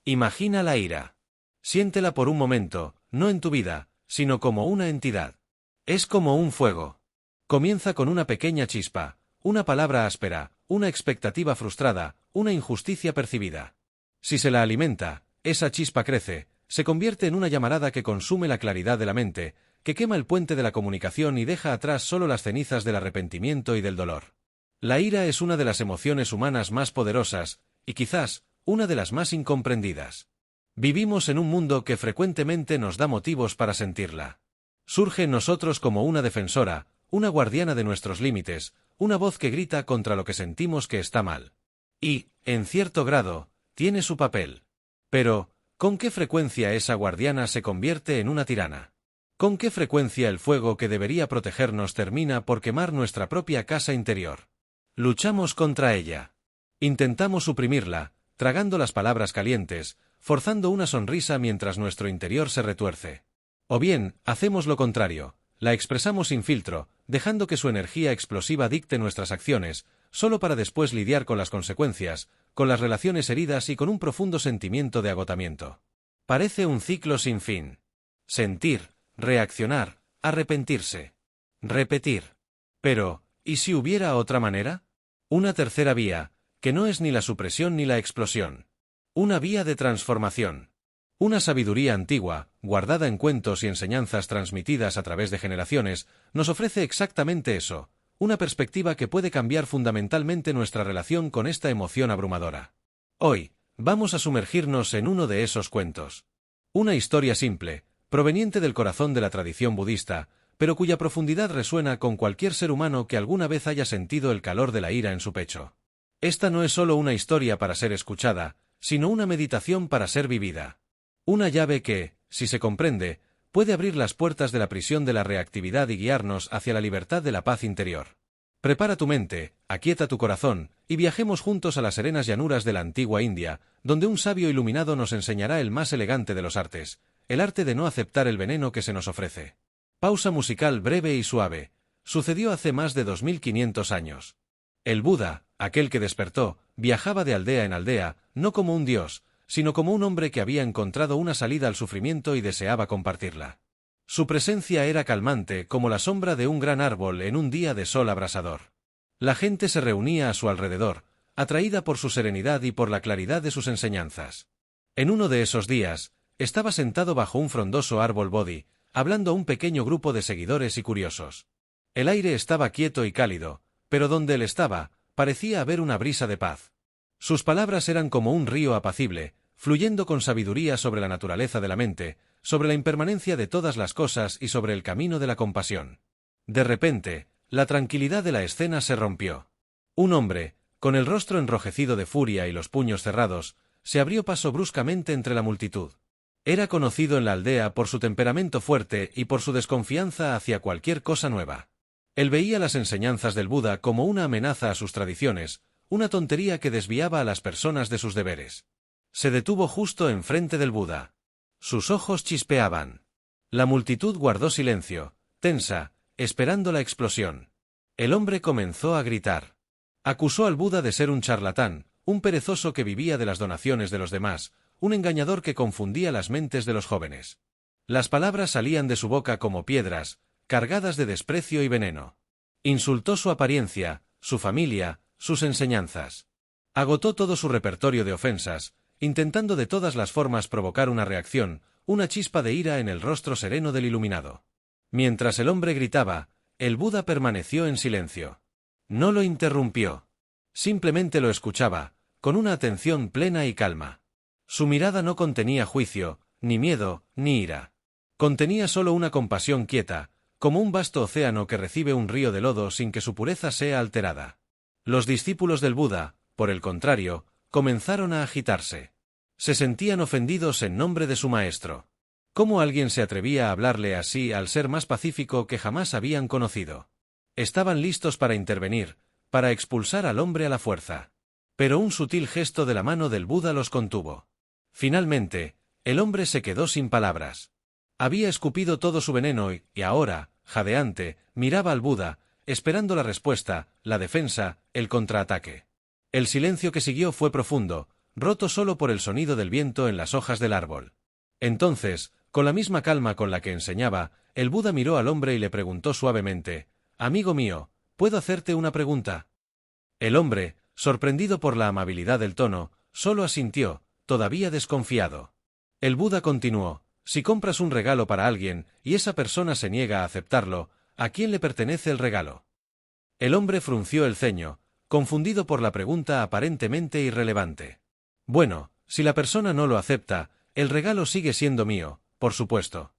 Imagina la ira. Siéntela por un momento, no en tu vida, sino como una entidad. Es como un fuego. Comienza con una pequeña chispa, una palabra áspera, una expectativa frustrada, una injusticia percibida. Si se la alimenta, esa chispa crece, se convierte en una llamarada que consume la claridad de la mente, que quema el puente de la comunicación y deja atrás solo las cenizas del arrepentimiento y del dolor. La ira es una de las emociones humanas más poderosas, y quizás, una de las más incomprendidas. Vivimos en un mundo que frecuentemente nos da motivos para sentirla. Surge en nosotros como una defensora, una guardiana de nuestros límites, una voz que grita contra lo que sentimos que está mal. Y, en cierto grado, tiene su papel. Pero, ¿con qué frecuencia esa guardiana se convierte en una tirana? ¿Con qué frecuencia el fuego que debería protegernos termina por quemar nuestra propia casa interior? Luchamos contra ella. Intentamos suprimirla, tragando las palabras calientes, forzando una sonrisa mientras nuestro interior se retuerce. O bien, hacemos lo contrario, la expresamos sin filtro, dejando que su energía explosiva dicte nuestras acciones, solo para después lidiar con las consecuencias, con las relaciones heridas y con un profundo sentimiento de agotamiento. Parece un ciclo sin fin. Sentir, reaccionar, arrepentirse. Repetir. Pero, ¿y si hubiera otra manera? Una tercera vía, que no es ni la supresión ni la explosión. Una vía de transformación. Una sabiduría antigua, guardada en cuentos y enseñanzas transmitidas a través de generaciones, nos ofrece exactamente eso, una perspectiva que puede cambiar fundamentalmente nuestra relación con esta emoción abrumadora. Hoy, vamos a sumergirnos en uno de esos cuentos. Una historia simple, proveniente del corazón de la tradición budista, pero cuya profundidad resuena con cualquier ser humano que alguna vez haya sentido el calor de la ira en su pecho. Esta no es solo una historia para ser escuchada, sino una meditación para ser vivida. Una llave que, si se comprende, puede abrir las puertas de la prisión de la reactividad y guiarnos hacia la libertad de la paz interior. Prepara tu mente, aquieta tu corazón, y viajemos juntos a las serenas llanuras de la antigua India, donde un sabio iluminado nos enseñará el más elegante de los artes, el arte de no aceptar el veneno que se nos ofrece. Pausa musical breve y suave. Sucedió hace más de 2500 años. El Buda, aquel que despertó, viajaba de aldea en aldea, no como un dios, sino como un hombre que había encontrado una salida al sufrimiento y deseaba compartirla. Su presencia era calmante como la sombra de un gran árbol en un día de sol abrasador. La gente se reunía a su alrededor, atraída por su serenidad y por la claridad de sus enseñanzas. En uno de esos días, estaba sentado bajo un frondoso árbol bodhi, hablando a un pequeño grupo de seguidores y curiosos. El aire estaba quieto y cálido, pero donde él estaba, parecía haber una brisa de paz. Sus palabras eran como un río apacible, fluyendo con sabiduría sobre la naturaleza de la mente, sobre la impermanencia de todas las cosas y sobre el camino de la compasión. De repente, la tranquilidad de la escena se rompió. Un hombre, con el rostro enrojecido de furia y los puños cerrados, se abrió paso bruscamente entre la multitud. Era conocido en la aldea por su temperamento fuerte y por su desconfianza hacia cualquier cosa nueva. Él veía las enseñanzas del Buda como una amenaza a sus tradiciones, una tontería que desviaba a las personas de sus deberes. Se detuvo justo enfrente del Buda. Sus ojos chispeaban. La multitud guardó silencio, tensa, esperando la explosión. El hombre comenzó a gritar. Acusó al Buda de ser un charlatán, un perezoso que vivía de las donaciones de los demás, un engañador que confundía las mentes de los jóvenes. Las palabras salían de su boca como piedras, cargadas de desprecio y veneno. Insultó su apariencia, su familia, sus enseñanzas. Agotó todo su repertorio de ofensas, intentando de todas las formas provocar una reacción, una chispa de ira en el rostro sereno del iluminado. Mientras el hombre gritaba, el Buda permaneció en silencio. No lo interrumpió. Simplemente lo escuchaba, con una atención plena y calma. Su mirada no contenía juicio, ni miedo, ni ira. Contenía solo una compasión quieta, como un vasto océano que recibe un río de lodo sin que su pureza sea alterada. Los discípulos del Buda, por el contrario, comenzaron a agitarse. Se sentían ofendidos en nombre de su maestro. ¿Cómo alguien se atrevía a hablarle así al ser más pacífico que jamás habían conocido? Estaban listos para intervenir, para expulsar al hombre a la fuerza. Pero un sutil gesto de la mano del Buda los contuvo. Finalmente, el hombre se quedó sin palabras. Había escupido todo su veneno y ahora, jadeante, miraba al Buda, esperando la respuesta, la defensa, el contraataque. El silencio que siguió fue profundo, roto solo por el sonido del viento en las hojas del árbol. Entonces, con la misma calma con la que enseñaba, el Buda miró al hombre y le preguntó suavemente: «Amigo mío, ¿puedo hacerte una pregunta?». El hombre, sorprendido por la amabilidad del tono, solo asintió, todavía desconfiado. El Buda continuó: «Si compras un regalo para alguien, y esa persona se niega a aceptarlo, ¿a quién le pertenece el regalo?». El hombre frunció el ceño, confundido por la pregunta aparentemente irrelevante. «Bueno, si la persona no lo acepta, el regalo sigue siendo mío, por supuesto».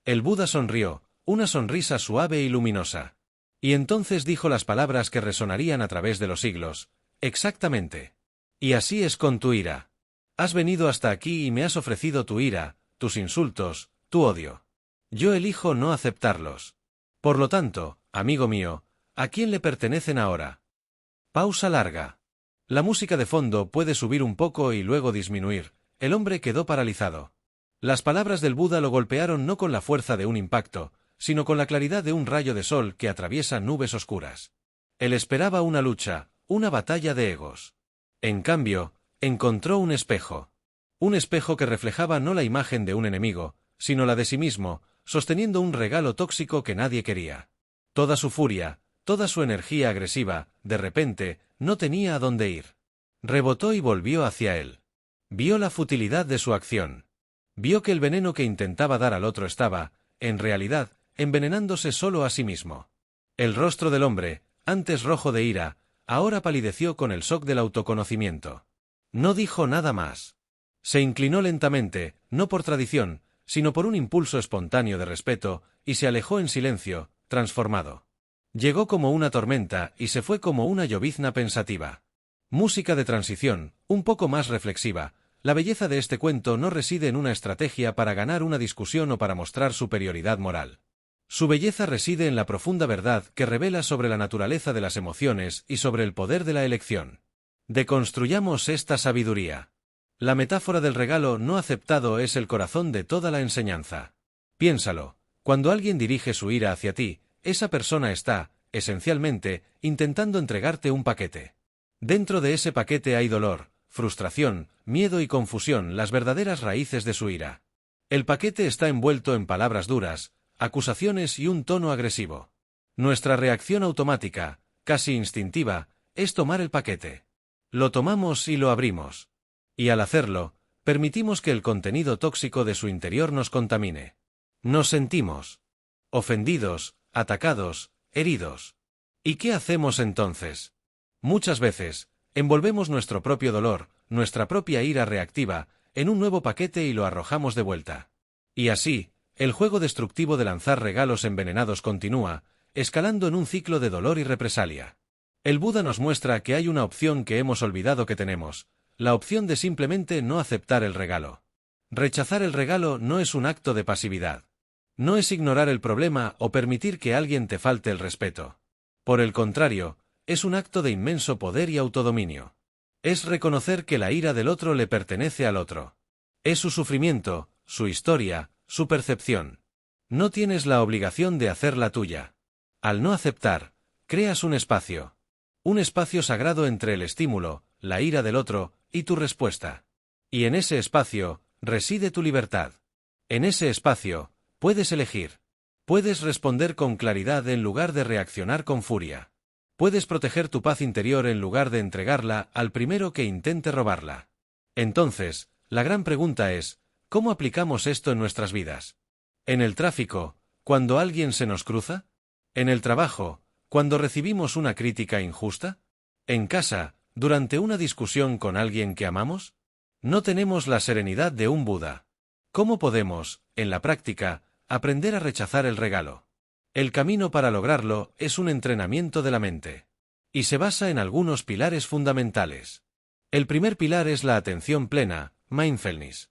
El Buda sonrió, una sonrisa suave y luminosa. Y entonces dijo las palabras que resonarían a través de los siglos: «Exactamente. Y así es con tu ira. Has venido hasta aquí y me has ofrecido tu ira, tus insultos, tu odio. Yo elijo no aceptarlos. Por lo tanto, amigo mío, ¿a quién le pertenecen ahora?». Pausa larga. La música de fondo puede subir un poco y luego disminuir. El hombre quedó paralizado. Las palabras del Buda lo golpearon no con la fuerza de un impacto, sino con la claridad de un rayo de sol que atraviesa nubes oscuras. Él esperaba una lucha, una batalla de egos. En cambio, encontró un espejo. Un espejo que reflejaba no la imagen de un enemigo, sino la de sí mismo, sosteniendo un regalo tóxico que nadie quería. Toda su furia, toda su energía agresiva, de repente, no tenía a dónde ir. Rebotó y volvió hacia él. Vio la futilidad de su acción. Vio que el veneno que intentaba dar al otro estaba, en realidad, envenenándose solo a sí mismo. El rostro del hombre, antes rojo de ira, ahora palideció con el shock del autoconocimiento. No dijo nada más. Se inclinó lentamente, no por tradición, sino por un impulso espontáneo de respeto, y se alejó en silencio, transformado. Llegó como una tormenta y se fue como una llovizna pensativa. Música de transición, un poco más reflexiva. La belleza de este cuento no reside en una estrategia para ganar una discusión o para mostrar superioridad moral. Su belleza reside en la profunda verdad que revela sobre la naturaleza de las emociones y sobre el poder de la elección. Deconstruyamos esta sabiduría. La metáfora del regalo no aceptado es el corazón de toda la enseñanza. Piénsalo, cuando alguien dirige su ira hacia ti, esa persona está, esencialmente, intentando entregarte un paquete. Dentro de ese paquete hay dolor, frustración, miedo y confusión, las verdaderas raíces de su ira. El paquete está envuelto en palabras duras, acusaciones y un tono agresivo. Nuestra reacción automática, casi instintiva, es tomar el paquete. Lo tomamos y lo abrimos. Y al hacerlo, permitimos que el contenido tóxico de su interior nos contamine. Nos sentimos ofendidos, atacados, heridos. ¿Y qué hacemos entonces? Muchas veces, envolvemos nuestro propio dolor, nuestra propia ira reactiva, en un nuevo paquete y lo arrojamos de vuelta. Y así, el juego destructivo de lanzar regalos envenenados continúa, escalando en un ciclo de dolor y represalia. El Buda nos muestra que hay una opción que hemos olvidado que tenemos, la opción de simplemente no aceptar el regalo. Rechazar el regalo no es un acto de pasividad. No es ignorar el problema o permitir que alguien te falte el respeto. Por el contrario, es un acto de inmenso poder y autodominio. Es reconocer que la ira del otro le pertenece al otro. Es su sufrimiento, su historia, su percepción. No tienes la obligación de hacer la tuya. Al no aceptar, creas un espacio. Un espacio sagrado entre el estímulo, la ira del otro, y tu respuesta. Y en ese espacio, reside tu libertad. En ese espacio, puedes elegir. Puedes responder con claridad en lugar de reaccionar con furia. Puedes proteger tu paz interior en lugar de entregarla al primero que intente robarla. Entonces, la gran pregunta es, ¿cómo aplicamos esto en nuestras vidas? ¿En el tráfico, cuando alguien se nos cruza? ¿En el trabajo, cuando recibimos una crítica injusta? ¿En casa, durante una discusión con alguien que amamos? No tenemos la serenidad de un Buda. ¿Cómo podemos, en la práctica, aprender a rechazar el regalo? El camino para lograrlo es un entrenamiento de la mente. Y se basa en algunos pilares fundamentales. El primer pilar es la atención plena, mindfulness.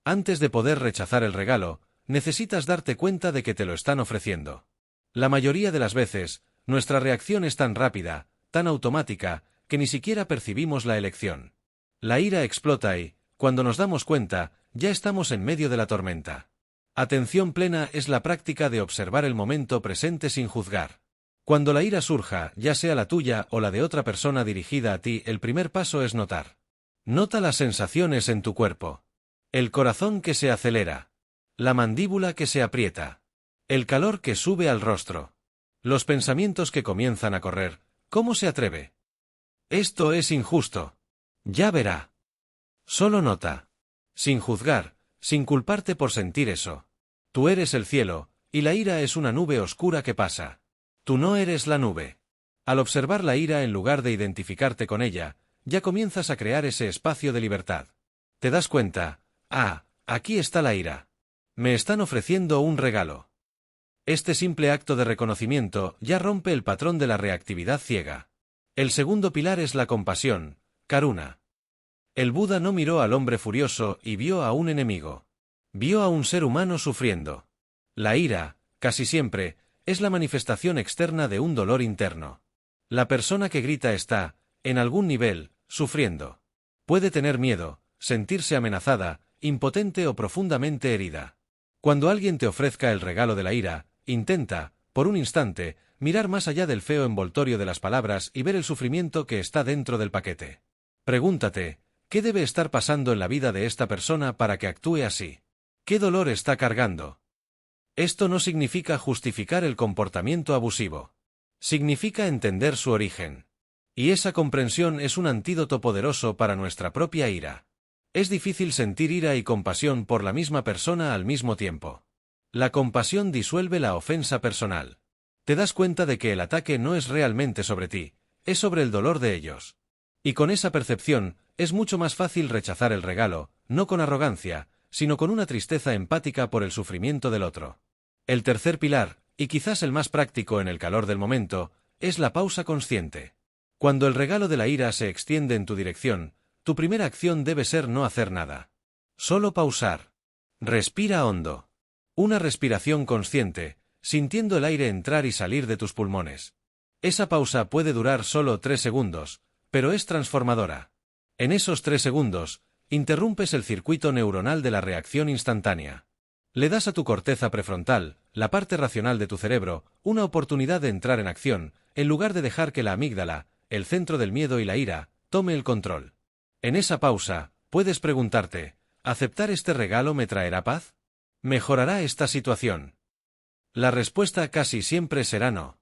Antes de poder rechazar el regalo, necesitas darte cuenta de que te lo están ofreciendo. La mayoría de las veces, nuestra reacción es tan rápida, tan automática, que ni siquiera percibimos la elección. La ira explota y, cuando nos damos cuenta, ya estamos en medio de la tormenta. Atención plena es la práctica de observar el momento presente sin juzgar. Cuando la ira surja, ya sea la tuya o la de otra persona dirigida a ti, el primer paso es notar. Nota las sensaciones en tu cuerpo. El corazón que se acelera. La mandíbula que se aprieta. El calor que sube al rostro. Los pensamientos que comienzan a correr. ¿Cómo se atreve? Esto es injusto. Ya verá. Solo nota. Sin juzgar, sin culparte por sentir eso. Tú eres el cielo, y la ira es una nube oscura que pasa. Tú no eres la nube. Al observar la ira en lugar de identificarte con ella, ya comienzas a crear ese espacio de libertad. Te das cuenta, aquí está la ira. Me están ofreciendo un regalo. Este simple acto de reconocimiento ya rompe el patrón de la reactividad ciega. El segundo pilar es la compasión, karuna. El Buda no miró al hombre furioso y vio a un enemigo. Vio a un ser humano sufriendo. La ira, casi siempre, es la manifestación externa de un dolor interno. La persona que grita está, en algún nivel, sufriendo. Puede tener miedo, sentirse amenazada, impotente o profundamente herida. Cuando alguien te ofrezca el regalo de la ira, intenta, por un instante, mirar más allá del feo envoltorio de las palabras y ver el sufrimiento que está dentro del paquete. Pregúntate, ¿qué debe estar pasando en la vida de esta persona para que actúe así? ¿Qué dolor está cargando? Esto no significa justificar el comportamiento abusivo. Significa entender su origen. Y esa comprensión es un antídoto poderoso para nuestra propia ira. Es difícil sentir ira y compasión por la misma persona al mismo tiempo. La compasión disuelve la ofensa personal. Te das cuenta de que el ataque no es realmente sobre ti, es sobre el dolor de ellos. Y con esa percepción, es mucho más fácil rechazar el regalo, no con arrogancia, sino con una tristeza empática por el sufrimiento del otro. El tercer pilar, y quizás el más práctico en el calor del momento, es la pausa consciente. Cuando el regalo de la ira se extiende en tu dirección, tu primera acción debe ser no hacer nada. Solo pausar. Respira hondo. Una respiración consciente, sintiendo el aire entrar y salir de tus pulmones. Esa pausa puede durar solo 3 segundos, pero es transformadora. En esos 3 segundos, interrumpes el circuito neuronal de la reacción instantánea. Le das a tu corteza prefrontal, la parte racional de tu cerebro, una oportunidad de entrar en acción, en lugar de dejar que la amígdala, el centro del miedo y la ira, tome el control. En esa pausa, puedes preguntarte, ¿aceptar este regalo me traerá paz? ¿Mejorará esta situación? La respuesta casi siempre será no.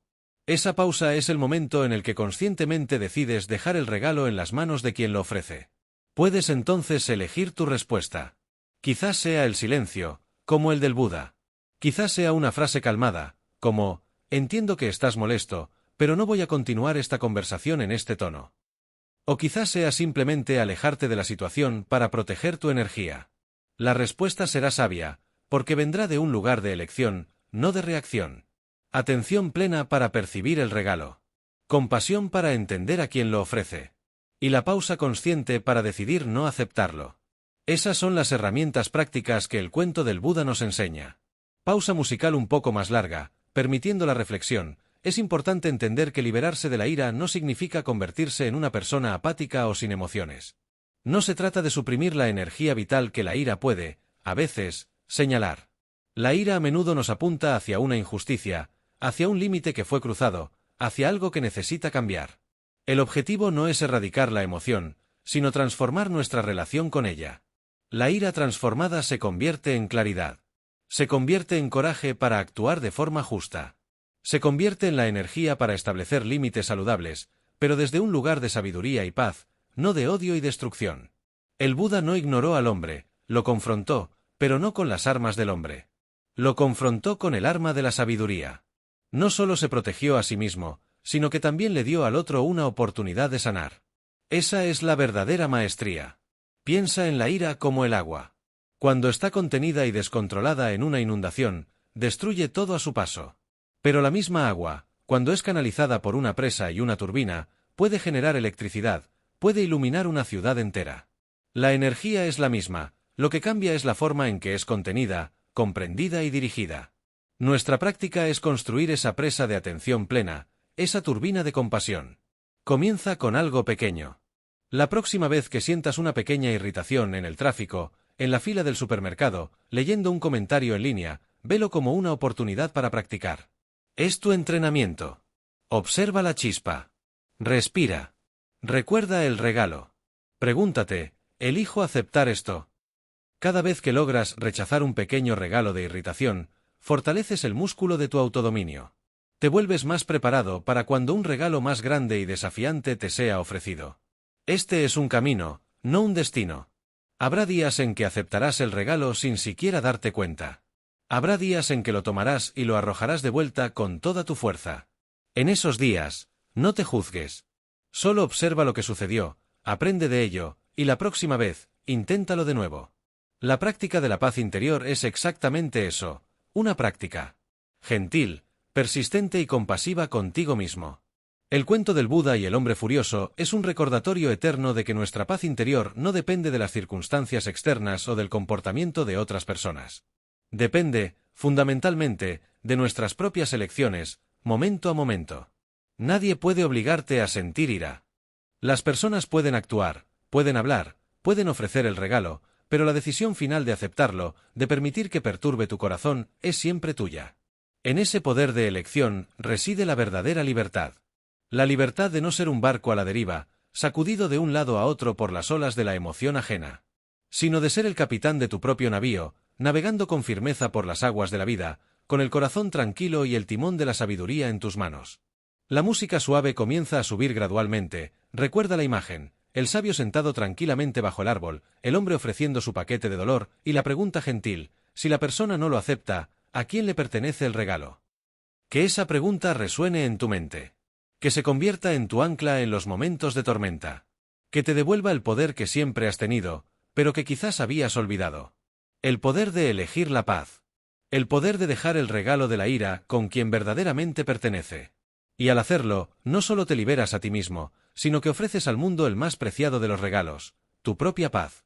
Esa pausa es el momento en el que conscientemente decides dejar el regalo en las manos de quien lo ofrece. Puedes entonces elegir tu respuesta. Quizás sea el silencio, como el del Buda. Quizás sea una frase calmada, como, entiendo que estás molesto, pero no voy a continuar esta conversación en este tono. O quizás sea simplemente alejarte de la situación para proteger tu energía. La respuesta será sabia, porque vendrá de un lugar de elección, no de reacción. Atención plena para percibir el regalo. Compasión para entender a quien lo ofrece. Y la pausa consciente para decidir no aceptarlo. Esas son las herramientas prácticas que el cuento del Buda nos enseña. Pausa musical un poco más larga, permitiendo la reflexión. Es importante entender que liberarse de la ira no significa convertirse en una persona apática o sin emociones. No se trata de suprimir la energía vital que la ira puede, a veces, señalar. La ira a menudo nos apunta hacia una injusticia, hacia un límite que fue cruzado, hacia algo que necesita cambiar. El objetivo no es erradicar la emoción, sino transformar nuestra relación con ella. La ira transformada se convierte en claridad. Se convierte en coraje para actuar de forma justa. Se convierte en la energía para establecer límites saludables, pero desde un lugar de sabiduría y paz, no de odio y destrucción. El Buda no ignoró al hombre, lo confrontó, pero no con las armas del hombre. Lo confrontó con el arma de la sabiduría. No solo se protegió a sí mismo, sino que también le dio al otro una oportunidad de sanar. Esa es la verdadera maestría. Piensa en la ira como el agua. Cuando está contenida y descontrolada en una inundación, destruye todo a su paso. Pero la misma agua, cuando es canalizada por una presa y una turbina, puede generar electricidad, puede iluminar una ciudad entera. La energía es la misma, lo que cambia es la forma en que es contenida, comprendida y dirigida. Nuestra práctica es construir esa presa de atención plena, esa turbina de compasión. Comienza con algo pequeño. La próxima vez que sientas una pequeña irritación en el tráfico, en la fila del supermercado, leyendo un comentario en línea, velo como una oportunidad para practicar. Es tu entrenamiento. Observa la chispa. Respira. Recuerda el regalo. Pregúntate, ¿elijo aceptar esto? Cada vez que logras rechazar un pequeño regalo de irritación, fortaleces el músculo de tu autodominio. Te vuelves más preparado para cuando un regalo más grande y desafiante te sea ofrecido. Este es un camino, no un destino. Habrá días en que aceptarás el regalo sin siquiera darte cuenta. Habrá días en que lo tomarás y lo arrojarás de vuelta con toda tu fuerza. En esos días, no te juzgues. Solo observa lo que sucedió, aprende de ello, y la próxima vez, inténtalo de nuevo. La práctica de la paz interior es exactamente eso, una práctica. Gentil, persistente y compasiva contigo mismo. El cuento del Buda y el hombre furioso es un recordatorio eterno de que nuestra paz interior no depende de las circunstancias externas o del comportamiento de otras personas. Depende, fundamentalmente, de nuestras propias elecciones, momento a momento. Nadie puede obligarte a sentir ira. Las personas pueden actuar, pueden hablar, pueden ofrecer el regalo, pero la decisión final de aceptarlo, de permitir que perturbe tu corazón, es siempre tuya. En ese poder de elección reside la verdadera libertad. La libertad de no ser un barco a la deriva, sacudido de un lado a otro por las olas de la emoción ajena, sino de ser el capitán de tu propio navío, navegando con firmeza por las aguas de la vida, con el corazón tranquilo y el timón de la sabiduría en tus manos. La música suave comienza a subir gradualmente, recuerda la imagen, el sabio sentado tranquilamente bajo el árbol, el hombre ofreciendo su paquete de dolor, y la pregunta gentil, si la persona no lo acepta, ¿a quién le pertenece el regalo? Que esa pregunta resuene en tu mente. Que se convierta en tu ancla en los momentos de tormenta. Que te devuelva el poder que siempre has tenido, pero que quizás habías olvidado. El poder de elegir la paz. El poder de dejar el regalo de la ira con quien verdaderamente pertenece. Y al hacerlo, no solo te liberas a ti mismo, sino que ofreces al mundo el más preciado de los regalos, tu propia paz.